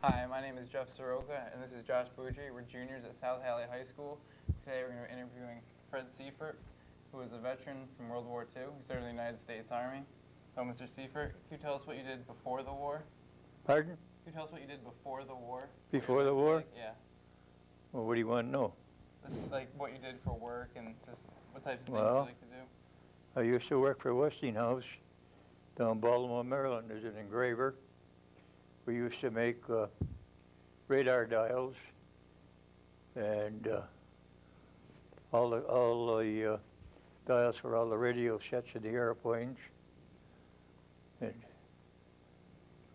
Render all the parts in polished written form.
Hi, my name is Jeff Soroka, and this is Josh Boudry. We're juniors at South Hadley High School. Today we're going to be interviewing Fred Seiffert, who is a veteran from World War II. He served in the United States Army. So, Mr. Seiffert, can you tell us what you did before the war? Pardon? Can you tell us what you did before the war? Before the war? Yeah. Well, what do you want to know? Like what you did for work and just what types of things Well, you like to do. I used to work for Westinghouse down in Baltimore, Maryland as an engraver. We used to make radar dials and all the dials for all the radio sets of the airplanes. And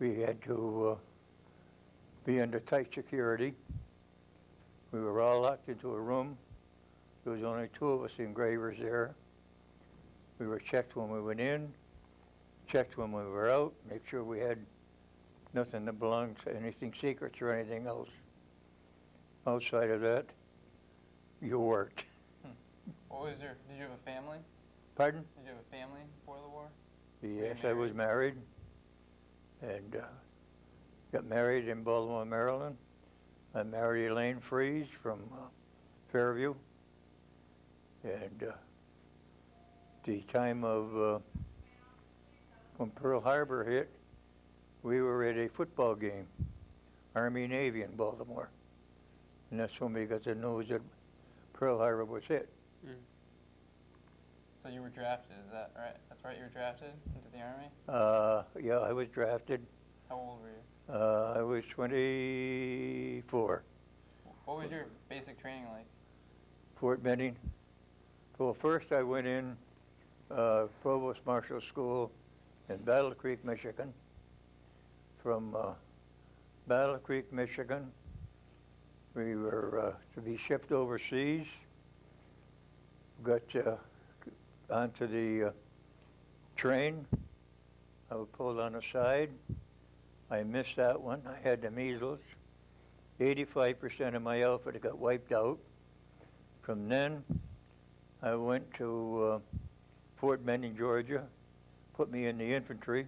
we had to be under tight security. We were all locked into a room. There was only two of us engravers there. We were checked when we went in, checked when we were out, make sure we had nothing that belonged to anything secrets or anything else. Outside of that, you worked. Did you have a family? Pardon? Did you have a family before the war? Yes, I was married and got married in Baltimore, Maryland. I married Elaine Fries from Fairview. And the time of when Pearl Harbor hit, we were at a football game, Army-Navy in Baltimore. And that's when we got the news that Pearl Harbor was hit. So you were drafted, is that right? That's right, you were drafted into the Army? Yeah, I was drafted. How old were you? I was 24. What was your basic training like? Fort Benning. Well, first I went in Provost Marshal School in Battle Creek, Michigan. From Battle Creek, Michigan, we were to be shipped overseas. Got onto the train. I was pulled on the side. I missed that one. I had the measles. 85% of my outfit got wiped out. From then, I went to Fort Benning, Georgia, put me in the infantry,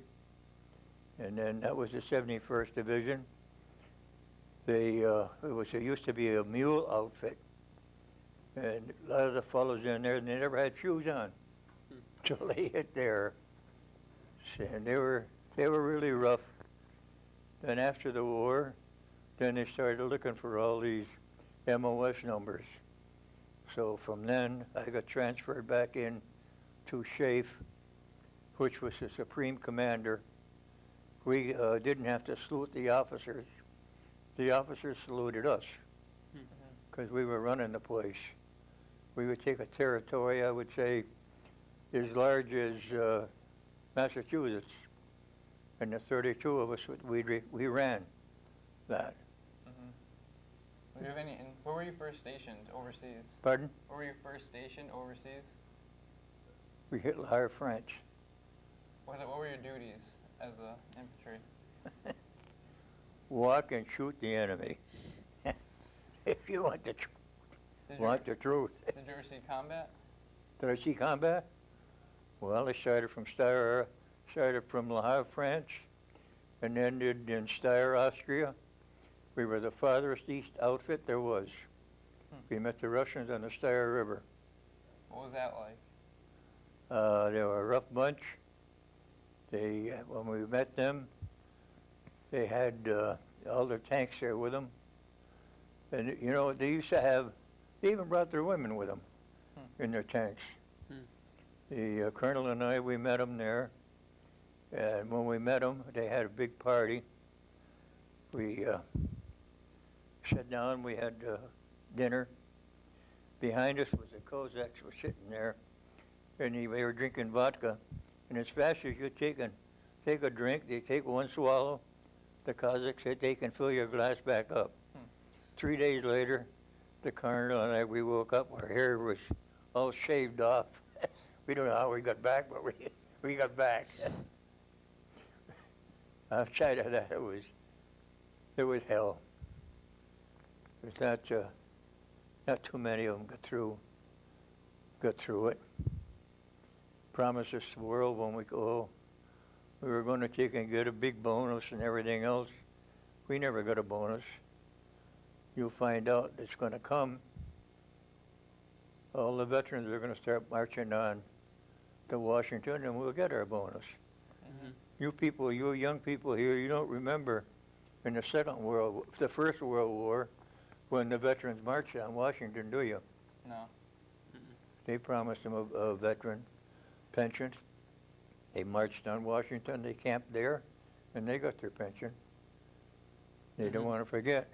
and then that was the 71st Division. It used to be a mule outfit, and a lot of the fellows in there, they never had shoes on till they hit there, and they were really rough. Then after the war, then they started looking for all these MOS numbers. So from then, I got transferred back in to Seiffert, which was the Supreme Commander. We didn't have to salute the officers. The officers saluted us because we were running the place. We would take a territory, I would say, as large as Massachusetts. And the 32 of us, we ran that. Do you have any? And where were you first stationed overseas? Pardon? Where were you first stationed overseas? We hit La Havre, French. What were your duties as an infantry? Walk and shoot the enemy. If you want the truth. Did you ever see combat? Did I see combat? Well, I started from La Havre, French, and ended in Steyr, Austria. We were the farthest east outfit there was. We met the Russians on the Steyr River. What was that like? They were a rough bunch. When we met them, they had all their tanks there with them. And, you know, they even brought their women with them in their tanks. The colonel and I, we met them there. And when we met them, they had a big party. We sat down, we had dinner. Behind us was the Cossacks were sitting there, and they were drinking vodka. And as fast as you take a drink, they take one swallow. The Cossacks said they can fill your glass back up. 3 days later, the colonel and I, we woke up, our hair was all shaved off. We don't know how we got back, but we got back. Outside of that, it was hell. There's not too many of them got through it. Promised us the world when we go. We were going to take and get a big bonus and everything else. We never got a bonus. You'll find out it's going to come. All the veterans are going to start marching on to Washington, and we'll get our bonus. Mhm. You people, you young people here, you don't remember in the the First World War, when the veterans marched on Washington, do you? No. They promised them a veteran pension. They marched on Washington, they camped there, and they got their pension. They don't want to forget.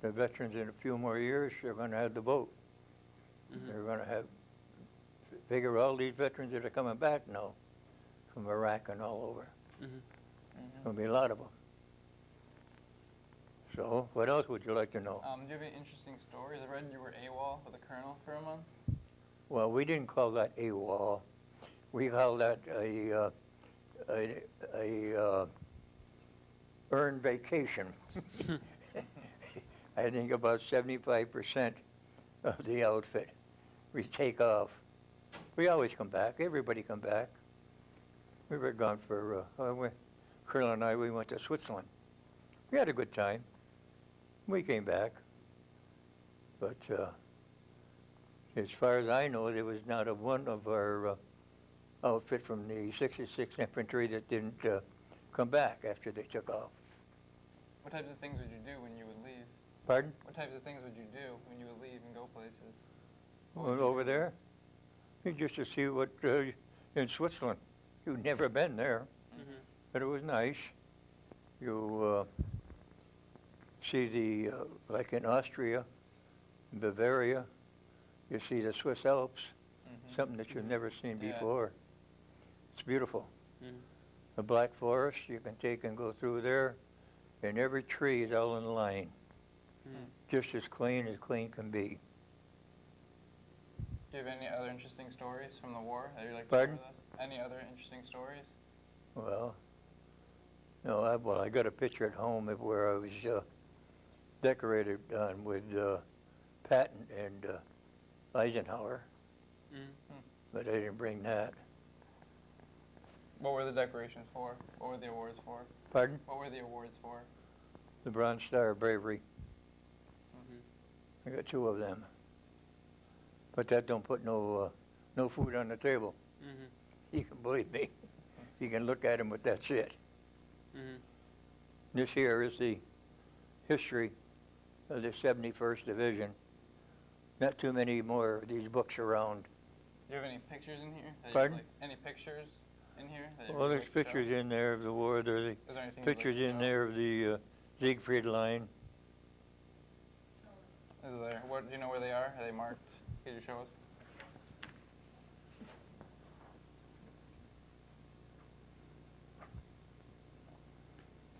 The veterans in a few more years, they're going to have the vote. They're going to figure all these veterans that are coming back now from Iraq and all over. There'll be a lot of them. So, what else would you like to know? Do you have any interesting stories? I read you were AWOL with a colonel for a month. Well, we didn't call that AWOL. We called that a earned vacation. I think about 75% of the outfit we take off. We always come back. Everybody come back. We were gone for, Colonel and I, we went to Switzerland. We had a good time. We came back. But as far as I know, there was not a one of our outfit from the 66th Infantry that didn't come back after they took off. What types of things would you do when you would leave? Pardon? What types of things would you do when you would leave and go places? Went over there? Just to see what, in Switzerland. You'd never been there, but it was nice. You see the, like in Austria, Bavaria, you see the Swiss Alps, something that you've never seen before. It's beautiful. The Black Forest, you can take and go through there, and every tree is all in line. Just as clean can be. Do you have any other interesting stories from the war that you'd like to Pardon? share with us? Any other interesting stories? Well, no, I got a picture at home of where I was decorated on with Patton and Eisenhower, but I didn't bring that. What were the decorations for? What were the awards for? Pardon? What were the awards for? The Bronze Star of Bravery. I got 2 of them. But that don't put no food on the table. You can believe me. You can look at them, but that's it. This here is the history of the 71st Division. Not too many more of these books around. Do you have any pictures in here? Pardon? Any pictures in here? Well, there's pictures in there of the war. There's pictures in there of the Siegfried Line. Is there? What, do you know where they are? Are they marked? Could you show us?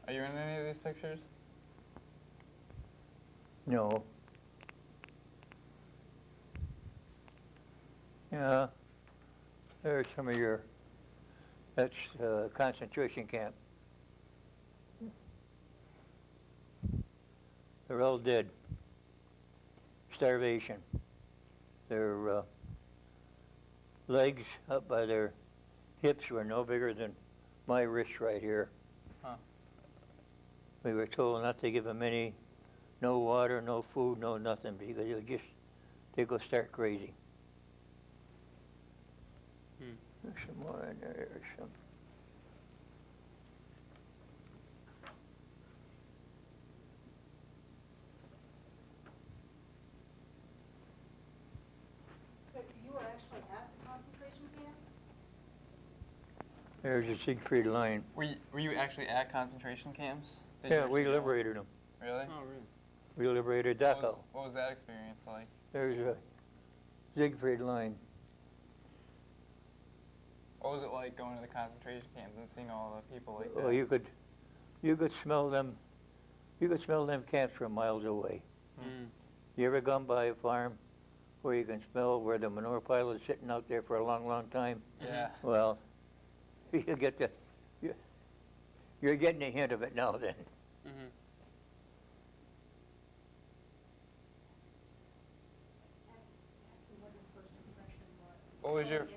Are you in any of these pictures? No. Yeah. There's some of your, that's concentration camp. They're all dead. Starvation. Their legs up by their hips were no bigger than my wrist right here. We were told not to give them no water, no food, no nothing, because they'll go start crazy. There's some more in there. There's some. So you were actually at the concentration camps? There's the Siegfried Line. Were you actually at concentration camps? Yeah, we liberated them. Really? Oh, really? We liberated Dachau. What was that experience like? There's a Siegfried Line. What was it like going to the concentration camps and seeing all the people like that? Oh, you could smell them. You could smell them camps from miles away. You ever gone by a farm where you can smell where the manure pile is sitting out there for a long, long time? Yeah. Well, you get you're getting a hint of it now then. What was your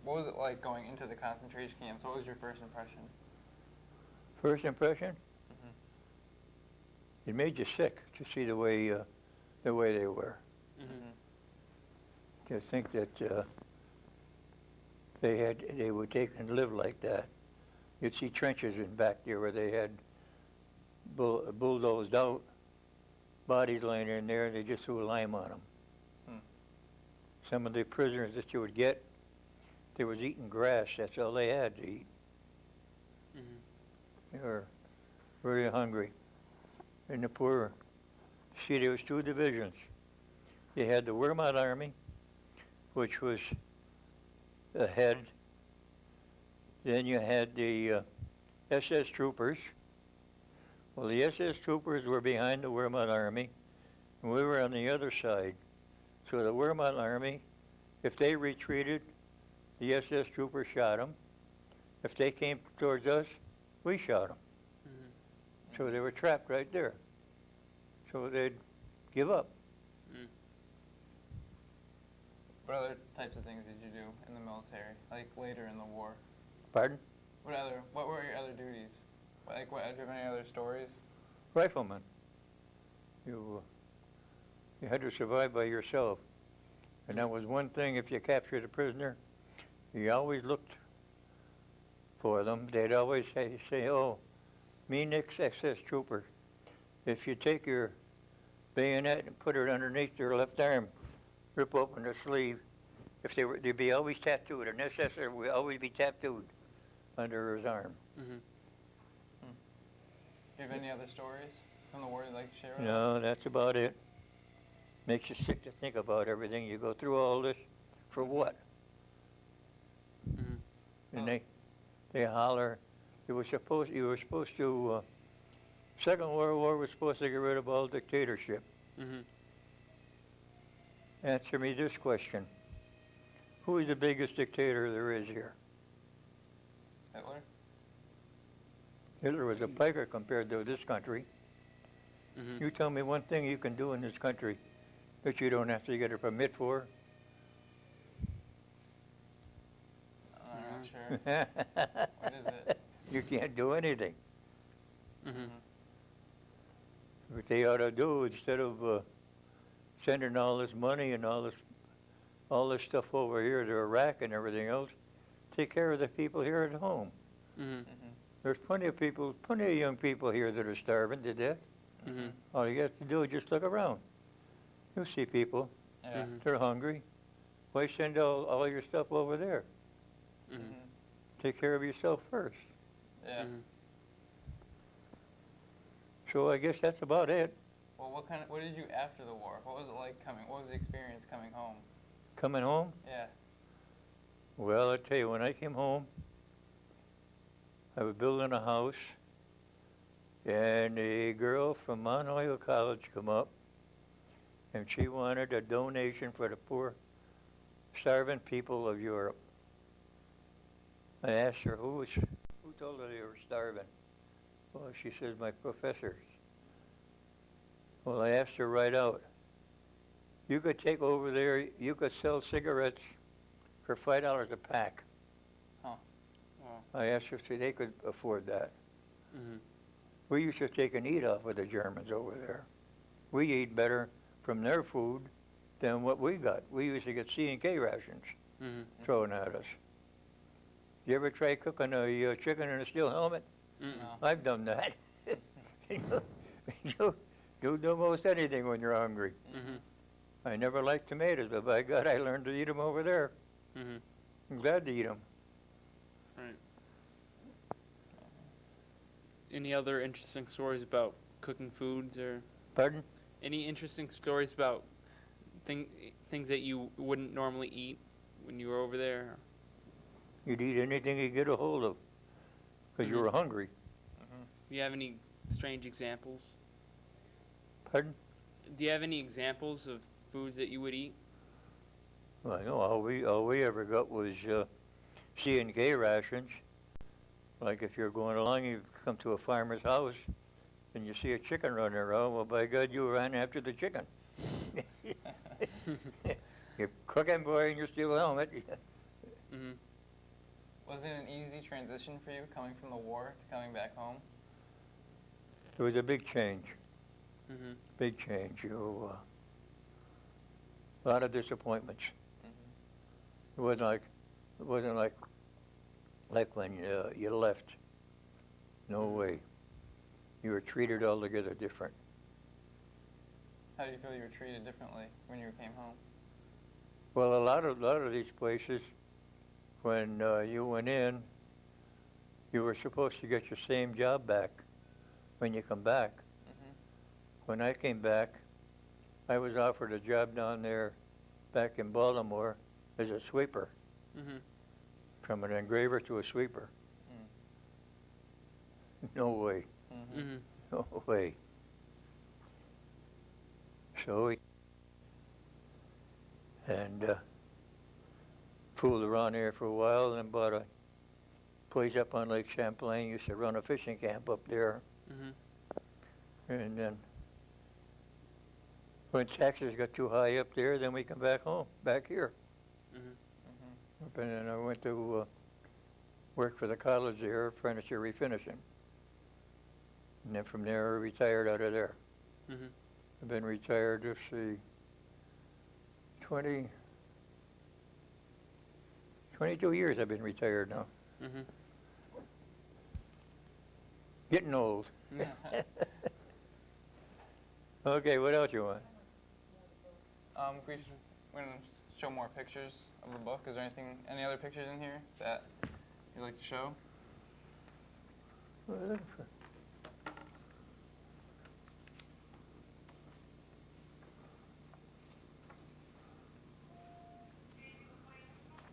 What was it like going into the concentration camps? What was your first impression? First impression? it made you sick to see the way they were. Mhm. To think that they would take and live like that. You'd see trenches in back there where they had bulldozed out bodies laying in there, and they just threw a lime on them. Hmm. Some of the prisoners that you would get, they was eating grass. That's all they had to eat. Mhm. They were very hungry. And the poor, see, there was two divisions. You had the Wehrmacht Army, which was the head. Then you had the SS troopers. Well, the SS troopers were behind the Wehrmacht Army, and we were on the other side. So the Wehrmacht Army, if they retreated, the SS troopers shot them. If they came towards us, we shot them. Mhm. So they were trapped right there. So they'd give up. What other types of things did you do in the military, like later in the war? Pardon? What were your other duties? Like, do you have any other stories? Rifleman. You had to survive by yourself. And that was one thing, if you captured a prisoner, you always looked for them. They'd always say, oh, me next SS trooper. If you take your bayonet and put it underneath their left arm, rip open the sleeve, they'd be always tattooed. An SSer would always be tattooed under his arm. Mhm. Do you have any other stories from the war you'd like to share with us? No, that's about it. Makes you sick to think about everything. You go through all this for what? Mhm. And they holler. You were supposed to. Second World War was supposed to get rid of all dictatorship. Mhm. Answer me this question: who is the biggest dictator there is here? Hitler? Hitler was a piker compared to this country. Mhm. You tell me one thing you can do in this country that you don't have to get a permit for. I'm not sure. What is it? You can't do anything. Mhm. What they ought to do, instead of sending all this money and all this stuff over here to Iraq and everything else, take care of the people here at home. Mhm. There's plenty of young people here that are starving to death. Mhm. All you have to do is just look around. You'll see people. Yeah. Mhm. They're hungry. Why send all your stuff over there? Mhm. Take care of yourself first. Yeah. Mhm. So I guess that's about it. Well, what did you after the war? What was it like what was the experience coming home? Coming home? Yeah. Well, I tell you, when I came home, I was building a house, and a girl from Mount Holyoke College come up, and she wanted a donation for the poor, starving people of Europe. I asked her, who told her they were starving? Well, she says, my professors. Well, I asked her right out, you could take over there, you could sell cigarettes for $5 a pack. Wow. I asked her if they could afford that. Mhm. We used to take and eat off of the Germans over there. We ate better from their food than what we got. We used to get C&K rations Mhm. thrown at us. You ever try cooking a chicken in a steel helmet? Mhm. No. I've done that. You do most anything when you're hungry. Mhm. I never liked tomatoes, but by God, I learned to eat them over there. Mhm. I'm glad to eat them. Right. Any other interesting stories about cooking foods, or Pardon? any interesting stories about things that you wouldn't normally eat when you were over there? You'd eat anything you get a hold of because you were hungry. Do you have any strange examples? Pardon? Do you have any examples of foods that you would eat? Well, I know all we ever got was C&K rations. Like if you're going along, you come to a farmer's house, and you see a chicken running around. Well, by God, you ran after the chicken. You're cooking, boy, in your steel helmet. Mhm. Was it an easy transition for you coming from the war to coming back home? It was a big change. Mhm. Big change. A lot of disappointments. Mm-hmm. It wasn't like when you left. No Mhm. way. You were treated altogether different. How do you feel you were treated differently when you came home? Well, a lot of these places, when you went in, you were supposed to get your same job back when you come back. Mm-hmm. When I came back, I was offered a job down there back in Baltimore as a sweeper, Mhm. from an engraver to a sweeper. No way. Mm-hmm. Mhm. No way. So fooled around here for a while and then bought a place up on Lake Champlain. Used to run a fishing camp up there. Mhm. And then when taxes got too high up there, then we come back home, back here. Mhm. Mm-hmm. And then I went to work for the college there, furniture refinishing. And then from there, I retired out of there. Mhm. I've been retired, let's see, 22 years I've been retired now. Mhm. Getting old. Yeah. Okay, what else you want? We're going to show more pictures of the book. Is there any other pictures in here that you'd like to show? What are you looking for?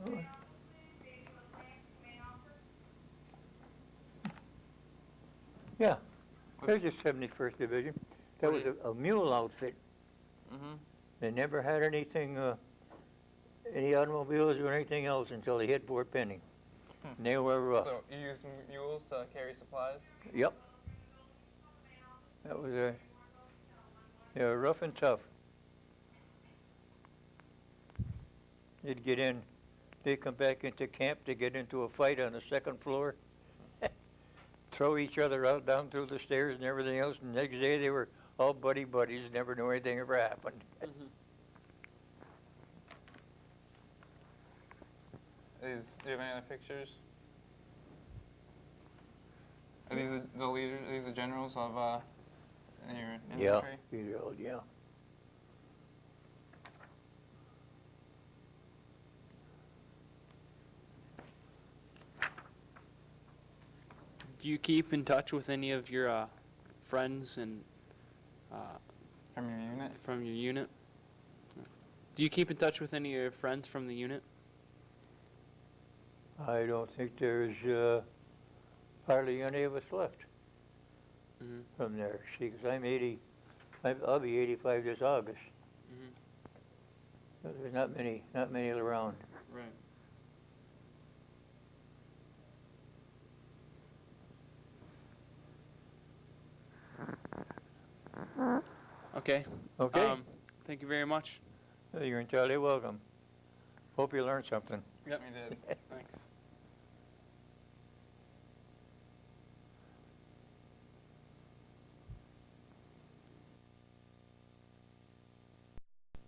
Oh. Yeah, there's the 71st Division. That was a mule outfit. Mm-hmm. They never had anything, any automobiles or anything else until they hit Fort Benning. And they were rough. So you used mules to carry supplies? Yep. That was they were rough and tough. They'd get in, they'd come back into camp to get into a fight on the second floor, throw each other out down through the stairs and everything else, and the next day they were all buddies, never knew anything ever happened. Mhm. Do you have any other pictures? Are these the leaders, are these the generals of in your infantry? Yeah. Do you keep in touch with any of your friends and From your unit? from your unit? Do you keep in touch with any of your friends from the unit? I don't think there's hardly any of us left Mhm. from there. See, 'cause I'm 80, I'll be 85 this August. Mhm. There's not many around. Right. Okay. Okay? Thank you very much. You're entirely welcome. Hope you learned something. Yep, you did. Thanks.